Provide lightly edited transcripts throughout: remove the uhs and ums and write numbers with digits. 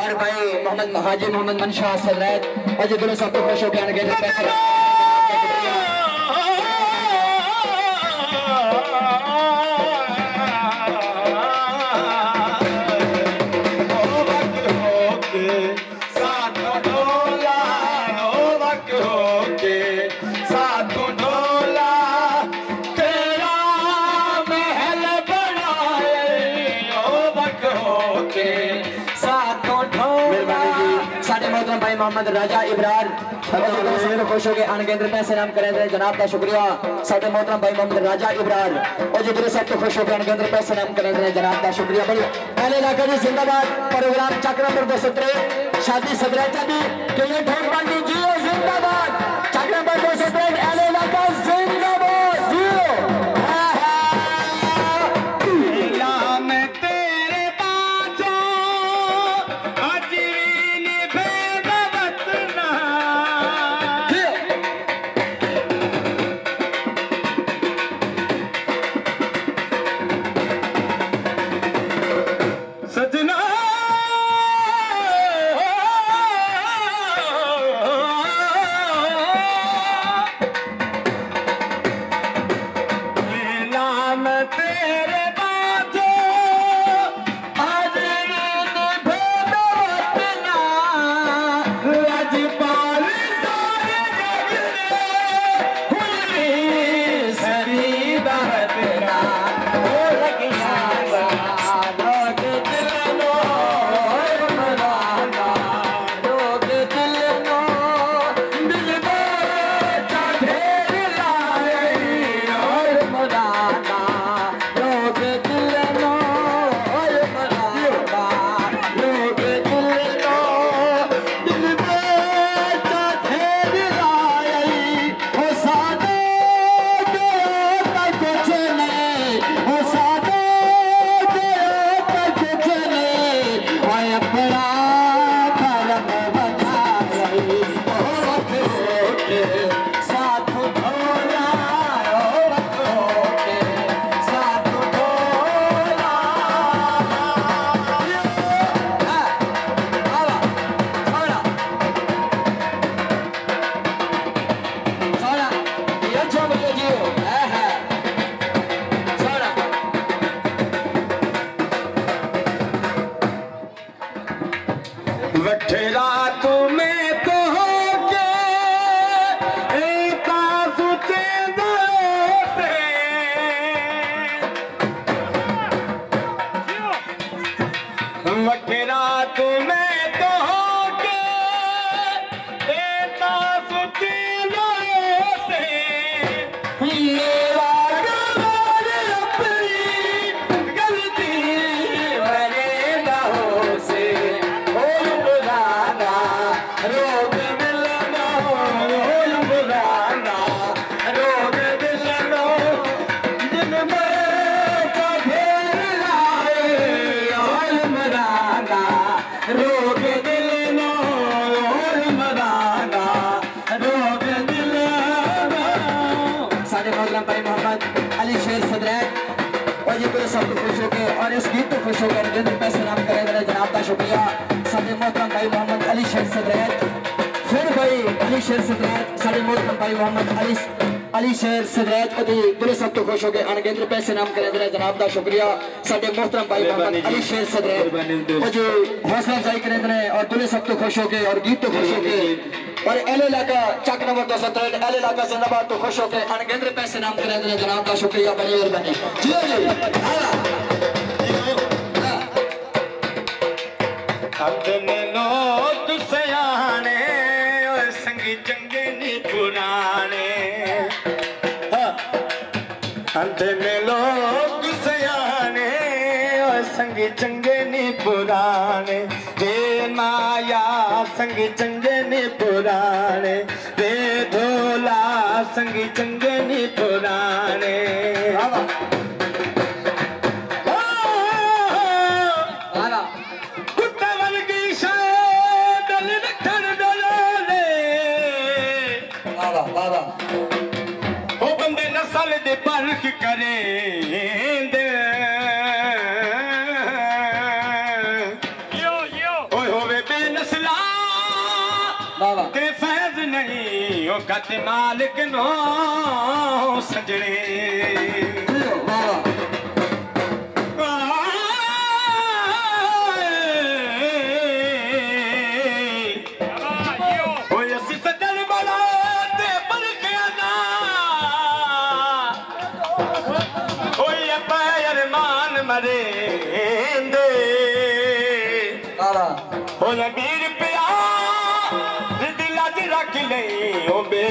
और भाई मोहम्मद हाजी मोहम्मद मंशा सदरैत और जो सब तो खुश होकर आने गए पैसे भाई मोहम्मद राजा इब्रार खुश हो गए अनगिनत पैसे नाम करें जनाब का शुक्रिया साडे मोहतरम भाई मोहम्मद राजा इब्रार और जो सब तो खुश हो गए अनगिनत पैसे नाम करें जनाब का शुक्रिया बड़ी पहले इलाका जी जिंदाबाद प्रोग्राम चक नंबर 263 शादी सदरैत दी के लिए ठोक बांधी जी जिंदाबाद चक नंबर 263 पहले इलाका जिंदाबाद जी और इस गीत को खुश होकर पैसे नाम करें जनाब का शुक्रिया साडे मोहतरम भाई मोहम्मद अली शेर सदरैत फिर भाई अली शेर सदरैत साडे मोहतरम भाई मोहम्मद अली शेर सदरैत को दिल सब तो खुश होकर अनगिनत पैसे नाम करें जनाब का शुक्रिया साडे मोहतरम भाई मोहम्मद अली शेर सदरैत और जो हौसला अफजाई करें और दिल सब तो खुश होकर और गीत तो खुश होकर और एल इलाका चक नंबर 263 एल इलाका जिंदाबाद तो खुश होकर अनगिनत पैसे नाम करें जनाब का शुक्रिया बड़ी मेहरबानी जी अपने लोग सयाने और संगी चंगे नी पुराने अपने लोग सयाने और संगी चंगे नी पुराने वे माया संगी चंगे नी पुराने वे धोला संगी चंगे नी पुराने ओ बंदे नस्ल दे परख करे ओए होवे के फैज नहीं ओ कत मालिक नो सजने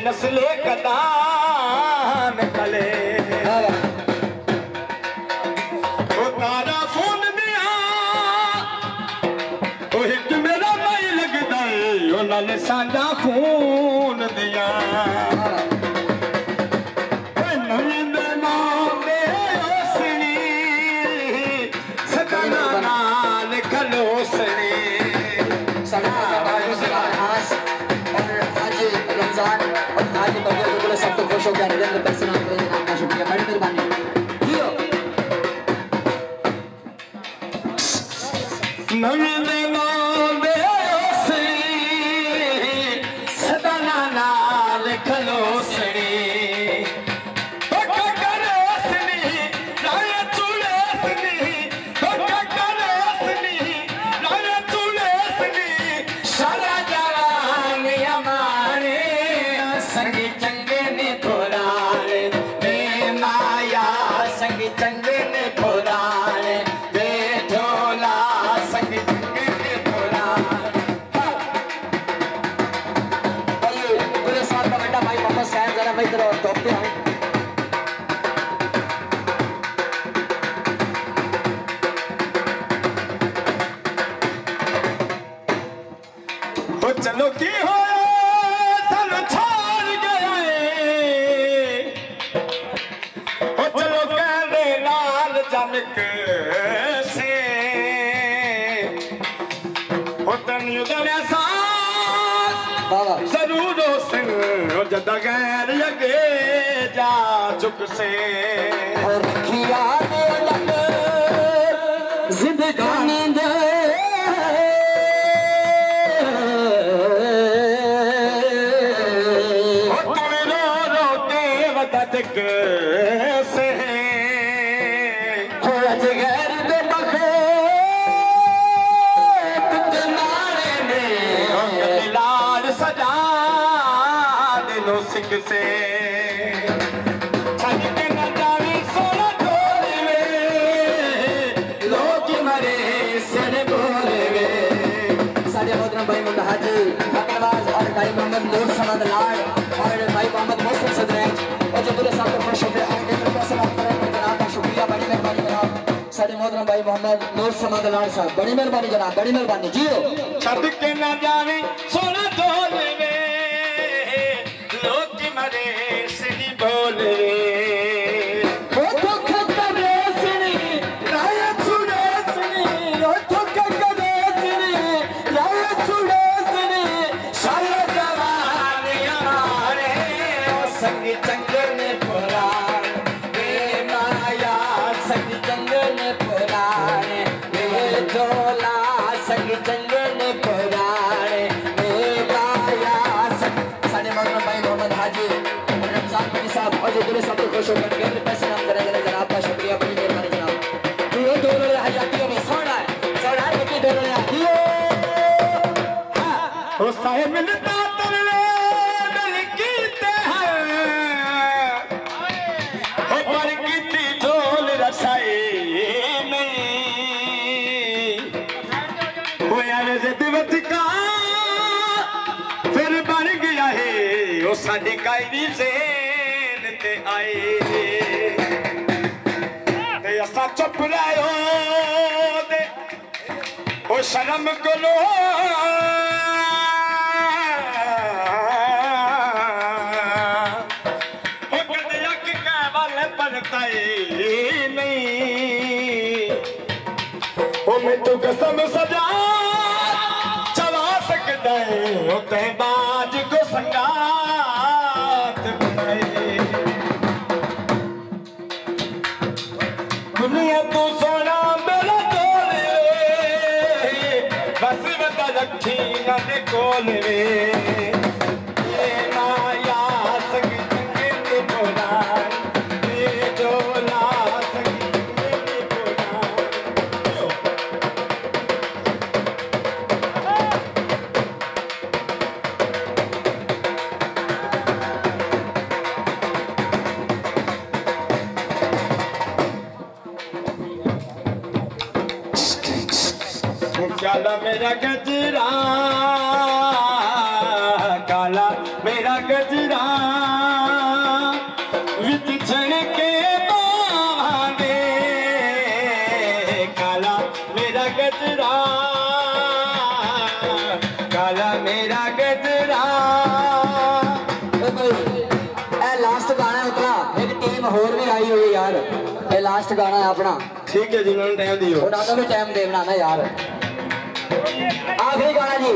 नस्ले कदान कले ओ तारा फोन दिया ओ हिट मेरा भाई लगदा ओ नाल सांझा खून दिया सबको खुश हो गया निरंतर पैसे नाम करें आपका शुक्रिया बड़ी मेहरबानी चलो की हो चलो छोड़ गए चलो कहने लाल जमक से तनियो जरूर जदा गैर लगे जा चुक से जिंदगानी दे से अजगर दे बखे किनारे ने लाल सजा दिलो सिख से छज के न जावी सोना ढोल वे लोग मरे सिर बोल वे सारे मोहतरम भाई मुंडा हाजी अकरवाज और भाई मोहम्मद नूर समद लाड और भाई मोहम्मद मोहसिन सदरैज और जो दूल्हे साहब को खुश हो गया आगे तो पैसे आप करें जनाब का शुक्रिया बड़ी मेहरबानी जनाब सारे मोहतरम भाई मोहम्मद नूर समद लाड साहब बड़ी मेहरबानी जनाब बड़ी मेहरबानी जियो छद के ना जावे सोना ढोल वे लोग मरे सिनी बोल वे खुश होकर पैसे नाम करेंगे जनाब का शुक्रिया बड़ी मेहरबानी जनाब तू दोनों हजातियों में सोना है की दोनों हां साहिब मिलता तले दिल कीते हैं ओ पर कीती ढोल रसाई नहीं ओ यार जिद विच का फिर बन गया है ओ साडी कायदी से आए असा चुप रहो दे ओ शर्म करो नहीं ओ मैं तो कसम सजा चला सकता है ते बाज को संगात बनाए दुनिया तू सोना मेरा तोले बस बता रखी ना कोल वे मेरा गजरा, काला मेरा गजरा, विच छड़के बांधे, काला मेरा गजरा, काला मेरा गजरा। लास्ट गाना है उतना, एक टीम होर भी आई हुई यार, ये लास्ट गाना है अपना। ठीक है जी, उन्होंने टाइम दियो, उन्होंने भी टाइम दे बनाना यार। आखिरी गाना जी।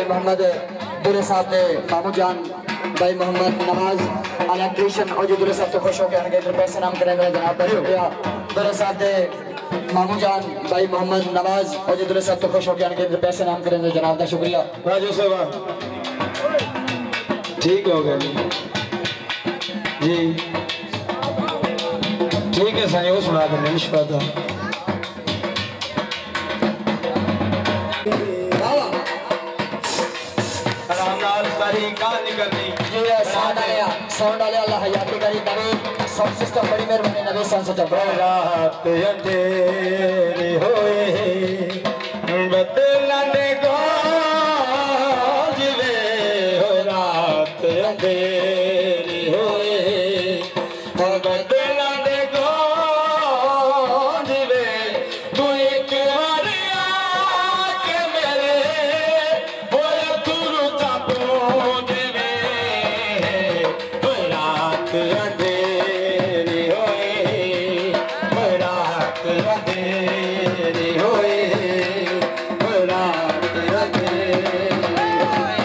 मोहम्मद दुरे साहब ने मामू जान भाई मोहम्मद नवाज इलेक्ट्रीशियन और जो दुरे साहब तो खुश हो गए इधर पैसे नाम करेंगे जनाब का शुक्रिया। दुरे साहब ने मामू जान भाई मोहम्मद नवाज और जो दुरे साहब तो खुश हो गए इधर पैसे नाम करेंगे जनाब का शुक्रिया। राजू साहब ठीक हो गए जी, ठीक है साईं, वो सुना देंगे इंशाअल्लाह। साउंड वाले अल्लाह हयाती करी, नवी साउंड सिस्टम बड़ी मेहरबानी, नवी साउंड सिस्टम। रात अंधेरे होए बदलने को जिवे हो, रात अंधेरे होए बदलने को जिवे, तू एक बार आके मेरे हो तुरु चापो देवे, रात अंधेरी होए, रात अंधेरी होए, रात अंधेरी होए।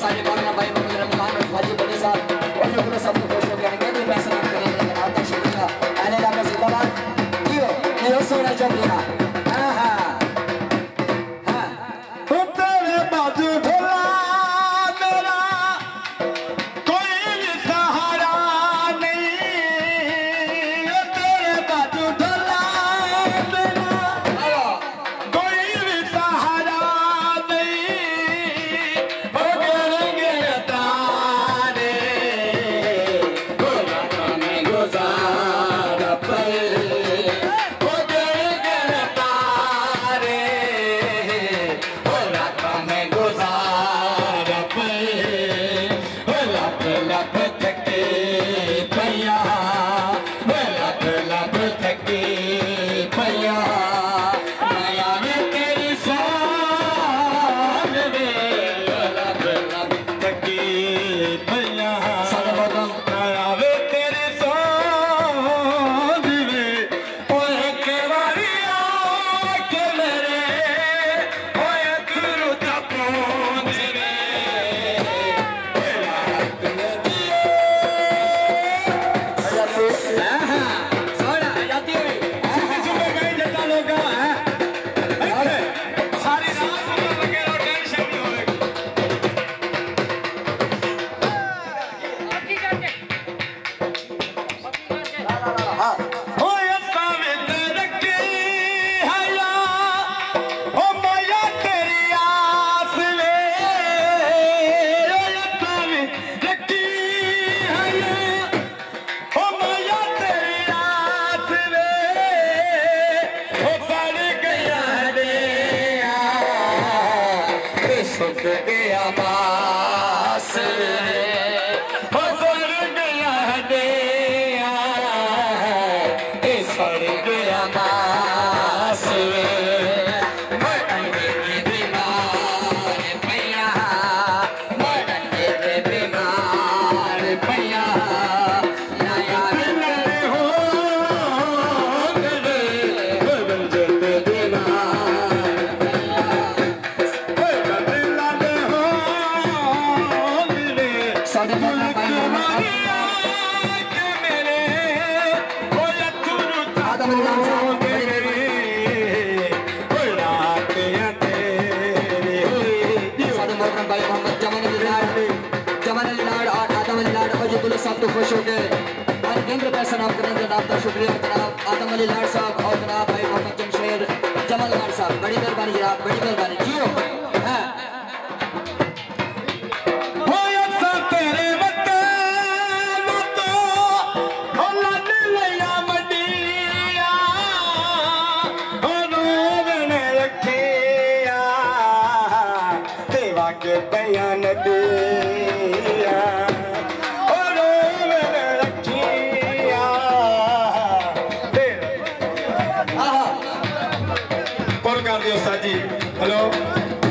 सारे मौलाना भाई मोहम्मद रमजान हाजी बड़े साहब और जो पूरा सब खुश हो गया कि पैसे नाम करेंगे जनाब का शुक्रिया। अहले इलाका जिंदाबाद। यो सोना जमलेगा। हां हां हां तेरे बाजू भला मेरा कोई भी सहारा नहीं, तेरे बाजू भला मेरा कोई भी सहारा नहीं, हो करेंगे तारे गुलाम में गुजारा पर, हो करेंगे तारे गुलाम में गुजारा पर, लप लप थके पैया, लप लप थके पैया, नया में तेरी शान में, लप लप थके पैया, नया में तेरी शान में, ओ एक बारी आके मेरे ओए तुरु तपोंज में, रात नदिए सोना हयाती हुई। सुबह गए जता लोग है सारी रात लगे और टेंशन नहीं होगी। ओए सावित रखी है या ओ माया तेरी आस में, ओए सावित रखी है या ओ माया तेरी आस में, ओ पड़ गया दिया सुख गया पास में, ओ पड़ गया दिया सड़ गया पास में, मरने के बीमार पैया, मरने के बीमार पैया, नया मिलने हो गए बंजत बीमार पैया, मिलने हो गए सारे मौलाना भाई मोहम्मद के मेरे ओ तुरु आदम अली खान साहब सारे मौलाना भाई मोहम्मद जमान अली लाड और आदम अली लाड और सब तो खुश हो गए और केंद्र पैसा नाम करें जनाब का शुक्रिया जनाब आदम अली लाड साहब और जनाब भाई मोहम्मद जमशेद जमल लाड साहब बड़ी मेहरबानी जनाब बड़ी मेहरबानी जियो बयान दिया और मैंने रखिया कौन कर दिया उस्ताद जी हेलो